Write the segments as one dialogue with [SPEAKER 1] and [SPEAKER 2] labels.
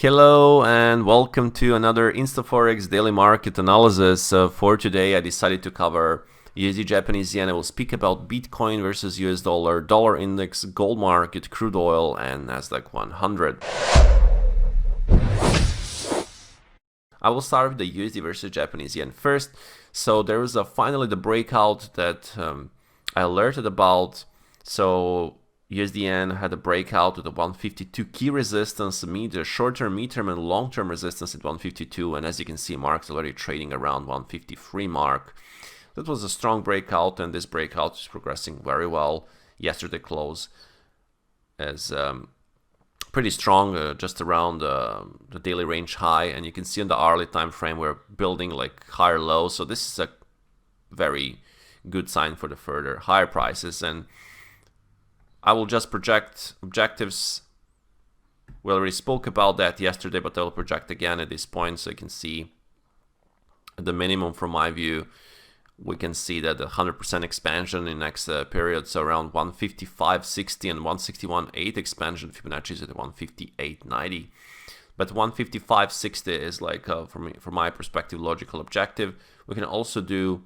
[SPEAKER 1] Hello and welcome to another InstaForex daily market analysis. For today I decided to cover USD Japanese yen. I will speak about Bitcoin versus US dollar, dollar index, gold market, crude oil and NASDAQ 100. I will start with the USD versus Japanese yen first. So there was finally the breakout that I alerted about. So USD yen had a breakout to the 152 key resistance, short-term, mid-term, and long-term resistance at 152. And as you can see, mark's already trading around 153 mark. That was a strong breakout, and this breakout is progressing very well. Yesterday close is pretty strong, just around the daily range high. And you can see in the hourly time frame we're building like higher lows. So this is a very good sign for the further higher prices. And I will just project objectives. We already spoke about that yesterday, but I will project again at this point so you can see at the minimum from my view. We can see that the 100% expansion in next period, so around 155.60 and 161.8 expansion. Fibonacci is at 158.90, but 155.60 is like from my perspective logical objective. We can also do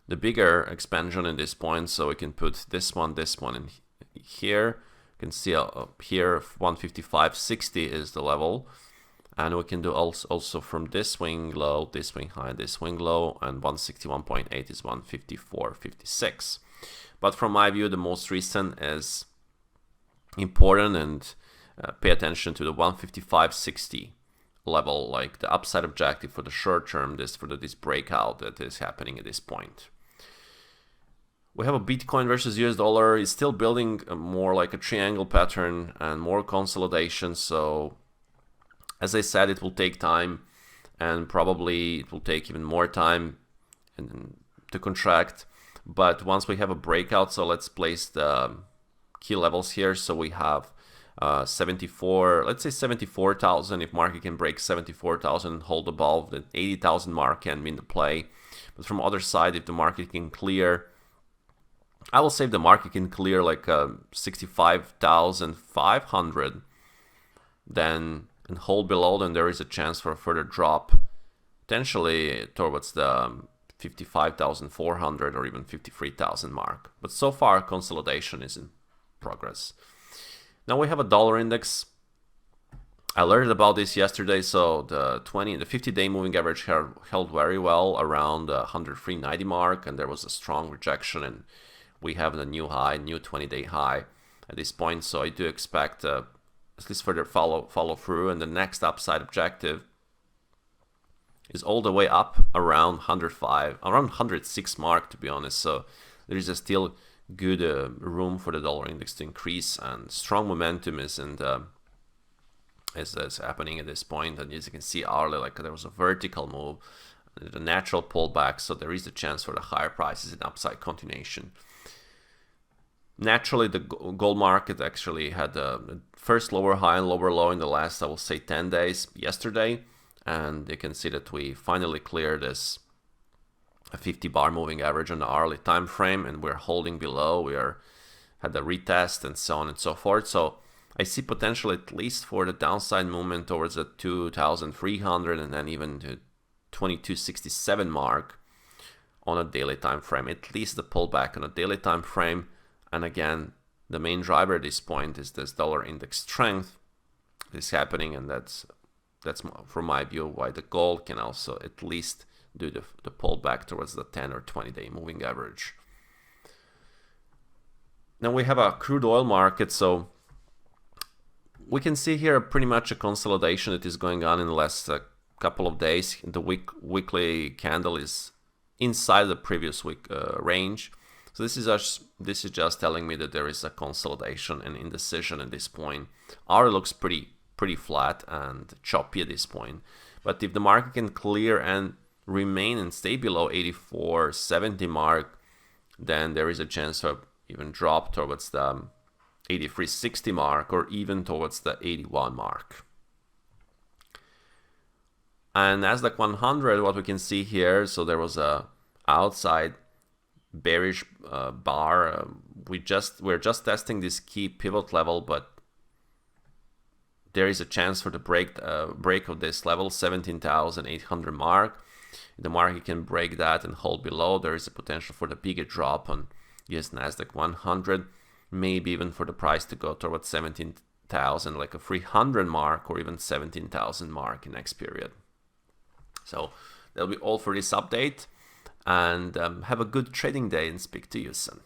[SPEAKER 1] the bigger expansion in this point, so we can put this one in here. You can see up here 155.60 is the level, and we can do also from this swing low, this swing high, this swing low, and 161.8 is 154.56. But from my view, the most recent is important, and pay attention to the 155.60 level, like the upside objective for the short term, this breakout that is happening at this point. We have a Bitcoin versus US dollar. Is still building more like a triangle pattern and more consolidation. So as I said, it will take time, and probably it will take even more time to contract. But once we have a breakout, so let's place the key levels here. So we have 74, let's say 74,000. If market can break 74,000 and hold above, the 80,000 mark can be in the play. But from other side, if the market can clear, I will say if the market can clear like 65,500, then and hold below, then there is a chance for a further drop, potentially towards the 55,400 or even 53,000 mark. But so far, consolidation is in progress. Now we have a dollar index. I alerted about this yesterday. So the 50-day moving average held very well around the 103.90 mark, and there was a strong rejection, and we have the new high, new 20-day high at this point. So I do expect at least further follow through, and the next upside objective is all the way up around 106 mark, to be honest. So there is still good room for the dollar index to increase, and strong momentum is happening at this point. And as you can see, hourly, like there was a vertical move, the natural pullback, so there is a chance for the higher prices and upside continuation. Naturally, the gold market actually had a first lower high and lower low in the last, I will say, 10 days yesterday, and you can see that we finally cleared this 50-bar moving average on the hourly time frame, and we're holding below. We had a retest and so on and so forth. So I see potential at least for the downside movement towards the 2,300 and then even to 2267 mark on a daily time frame. At least the pullback on a daily time frame. And again, the main driver at this point is this dollar index strength is happening, and that's from my view why the gold can also at least do the pullback towards the 10 or 20-day moving average. Now we have a crude oil market, so we can see here pretty much a consolidation that is going on in the last couple of days. The weekly candle is inside the previous week range. So this is just telling me that there is a consolidation and indecision at this point. Hour looks pretty flat and choppy at this point. But if the market can clear and remain and stay below 84.70 mark, then there is a chance to even drop towards the 83.60 mark or even towards the 81 mark. And NASDAQ 100, what we can see here, so there was a outside bearish bar. We're just testing this key pivot level, but there is a chance for the break of this level, 17,800 mark. If the market can break that and hold below, there is a potential for the bigger drop on US NASDAQ 100, maybe even for the price to go towards 17,000, like a 300 mark, or even 17,000 mark in next period. So that'll be all for this update, and have a good trading day, and speak to you soon.